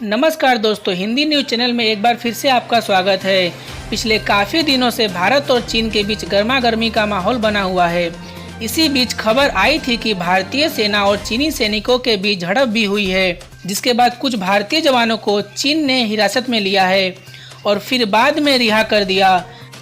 नमस्कार दोस्तों, Hindi news channel में एक बार फिर से आपका स्वागत है। पिछले काफी दिनों से भारत और चीन के बीच गर्मा गर्मी का माहौल बना हुआ है। इसी बीच खबर आई थी कि भारतीय सेना और चीनी सैनिकों के बीच झड़प भी हुई है, जिसके बाद कुछ भारतीय जवानों को चीन ने हिरासत में लिया है और फिर बाद में रिहा कर दिया।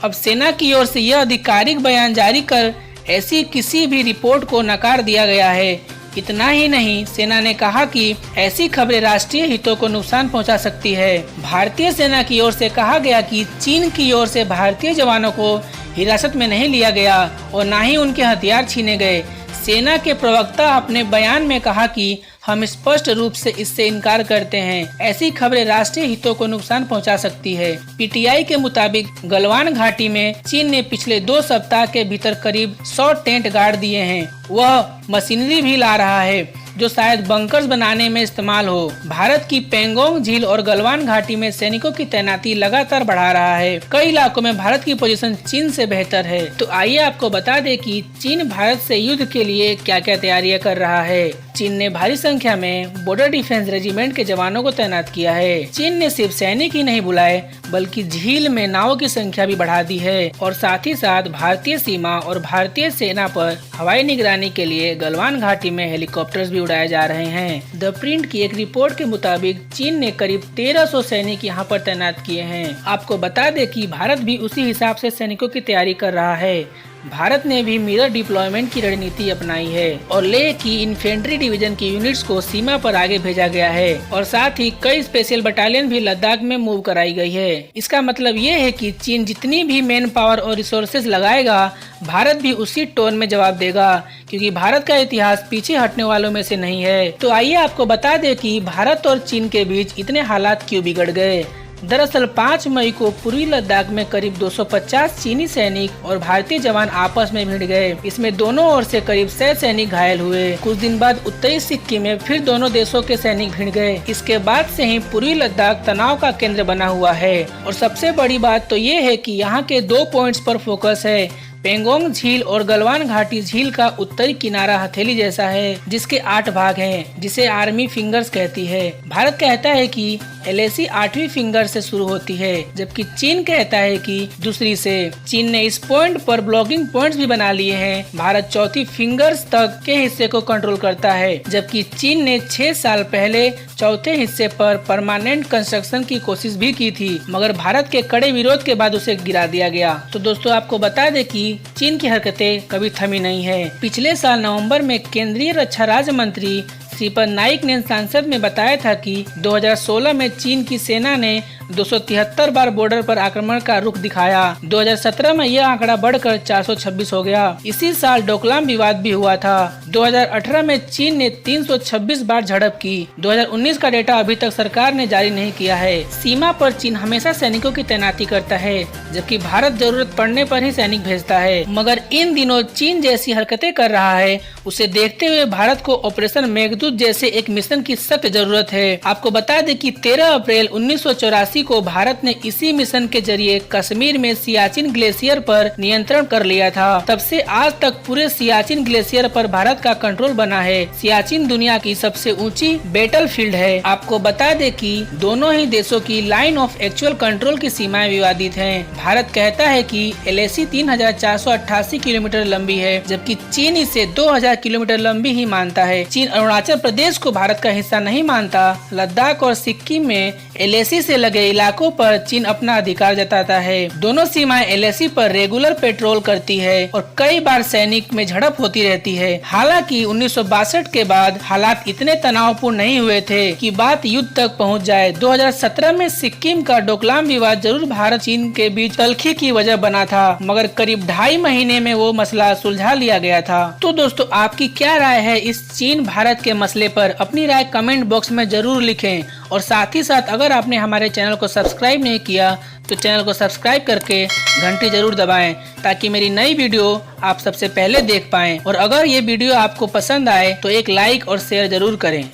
अब सेना की ओर से यह आधिकारिक बयान जारी कर ऐसी किसी भी रिपोर्ट को नकार दिया गया है। इतना ही नहीं, सेना ने कहा कि ऐसी खबरें राष्ट्रीय हितों को नुकसान पहुंचा सकती है। भारतीय सेना की ओर से कहा गया कि चीन की ओर से भारतीय जवानों को हिरासत में नहीं लिया गया और न ही उनके हथियार छीने गए। सेना के प्रवक्ता अपने बयान में कहा कि हम स्पष्ट रूप से इससे इनकार करते हैं। ऐसी खबरें राष्ट्रीय हितों को नुकसान पहुंचा सकती है। पीटीआई के मुताबिक गलवान घाटी में चीन ने पिछले 2 सप्ताह के भीतर करीब 100 टेंट गाड़ दिए हैं। वह मशीनरी भी ला रहा है जो शायद बंकर्स बनाने में इस्तेमाल हो। भारत की पेंगोंग झील और गलवान घाटी में सैनिकों की तैनाती लगातार बढ़ा रहा है। कई इलाकों में भारत की पोजीशन चीन से बेहतर है। तो आइए आपको बता दें कि चीन भारत से युद्ध के लिए क्या क्या तैयारियां कर रहा है। चीन ने भारी संख्या में बॉर्डर डिफेंस रेजिमेंट के जवानों को तैनात किया है। चीन ने सिर्फ सैनिक ही नहीं बुलाए बल्कि झील में नावों की संख्या भी बढ़ा दी है और साथ ही साथ भारतीय सीमा और भारतीय सेना पर हवाई निगरानी के लिए गलवान घाटी में हेलीकॉप्टर्स भी उड़ाए जा रहे हैं। द प्रिंट की एक रिपोर्ट के मुताबिक चीन ने करीब 1300 सैनिक यहां पर तैनात किए हैं। आपको बता दें कि भारत भी उसी हिसाब से सैनिकों की तैयारी कर रहा है। भारत ने भी मिरर डिप्लॉयमेंट की रणनीति अपनाई है और लेह की इन्फेंट्री डिवीजन की यूनिट्स को सीमा पर आगे भेजा गया है और साथ ही कई स्पेशल बटालियन भी लद्दाख में मूव कराई गई है। इसका मतलब ये है कि चीन जितनी भी मैन पावर और रिसोर्सेज लगाएगा, भारत भी उसी टोन में जवाब देगा, क्योंकि भारत का इतिहास पीछे हटने वालों में से नहीं है। तो आइए आपको बता दें कि भारत और चीन के बीच इतने हालात क्यों बिगड़ गए। दरअसल 5 मई को पूर्वी लद्दाख में करीब 250 चीनी सैनिक और भारतीय जवान आपस में भिड़ गए। इसमें दोनों ओर से करीब 100 सैनिक घायल हुए। कुछ दिन बाद उत्तरी सिक्किम में फिर दोनों देशों के सैनिक भिड़ गए। इसके बाद से ही पूर्वी लद्दाख तनाव का केंद्र बना हुआ है और सबसे बड़ी बात तो ये है कि यहाँ के 2 पॉइंट्स पर फोकस है। पेंगोंग झील और गलवान घाटी झील का उत्तरी किनारा हथेली जैसा है जिसके 8 भाग हैं, जिसे आर्मी फिंगर्स कहती है। भारत कहता है कि LAC 8वीं फिंगर से शुरू होती है, जबकि चीन कहता है कि दूसरी से। चीन ने इस पॉइंट पर ब्लॉकिंग पॉइंट्स भी बना लिए हैं। भारत चौथी फिंगर्स तक के हिस्से को कंट्रोल करता है, जबकि चीन ने 6 साल पहले चौथे हिस्से पर परमानेंट कंस्ट्रक्शन की कोशिश भी की थी, मगर भारत के कड़े विरोध के बाद उसे गिरा दिया गया। तो दोस्तों, आपको बता दें कि चीन की हरकतें कभी थमी नहीं है। पिछले साल नवंबर में केंद्रीय रक्षा राज्य मंत्री श्रीपद नाइक ने संसद में बताया था कि 2016 में चीन की सेना ने 273 बार बॉर्डर पर आक्रमण का रुख दिखाया। 2017 में यह आंकड़ा बढ़कर 426 हो गया। इसी साल डोकलाम विवाद भी हुआ था। 2018 में चीन ने 326 बार झड़प की। 2019 का डेटा अभी तक सरकार ने जारी नहीं किया है। सीमा पर चीन हमेशा सैनिकों की तैनाती करता है, जबकि भारत जरूरत पड़ने पर ही सैनिक भेजता है। मगर इन दिनों चीन जैसी हरकतें कर रहा है, उसे देखते हुए भारत को ऑपरेशन मेघदूत जैसे एक मिशन की सख्त जरूरत है। आपको बता दें कि 13 अप्रैल 1984 को भारत ने इसी मिशन के जरिए कश्मीर में सियाचिन ग्लेशियर पर नियंत्रण कर लिया था। तब से आज तक पूरे सियाचिन ग्लेशियर पर भारत का कंट्रोल बना है। सियाचिन दुनिया की सबसे ऊंची बैटलफील्ड है। आपको बता दें कि दोनों ही देशों की लाइन ऑफ एक्चुअल कंट्रोल की सीमाएं विवादित हैं। भारत कहता है कि LAC 3488 किलोमीटर लंबी है, जबकि चीन इसे 2000 किलोमीटर लंबी ही मानता है। चीन अरुणाचल प्रदेश को भारत का हिस्सा नहीं मानता। लद्दाख और सिक्किम में LAC से लगे इलाकों पर चीन अपना अधिकार जताता है। दोनों सीमाएं LAC पर रेगुलर पेट्रोल करती है और कई बार सैनिक में झड़प होती रहती है। हालांकि 1962 के बाद हालात इतने तनावपूर्ण नहीं हुए थे कि बात युद्ध तक पहुंच जाए। 2017 में सिक्किम का डोकलाम विवाद जरूर भारत चीन के बीच तल्खी की वजह बना था, मगर करीब 2.5 महीने में वो मसला सुलझा लिया गया था। तो दोस्तों, आपकी क्या राय है इस चीन भारत के मसले पर? अपनी राय कमेंट बॉक्स में जरूर लिखें और साथ ही साथ अगर आपने हमारे चैनल को सब्सक्राइब नहीं किया तो चैनल को सब्सक्राइब करके घंटी जरूर दबाएं, ताकि मेरी नई वीडियो आप सबसे पहले देख पाएं। और अगर ये वीडियो आपको पसंद आए तो एक लाइक और शेयर जरूर करें।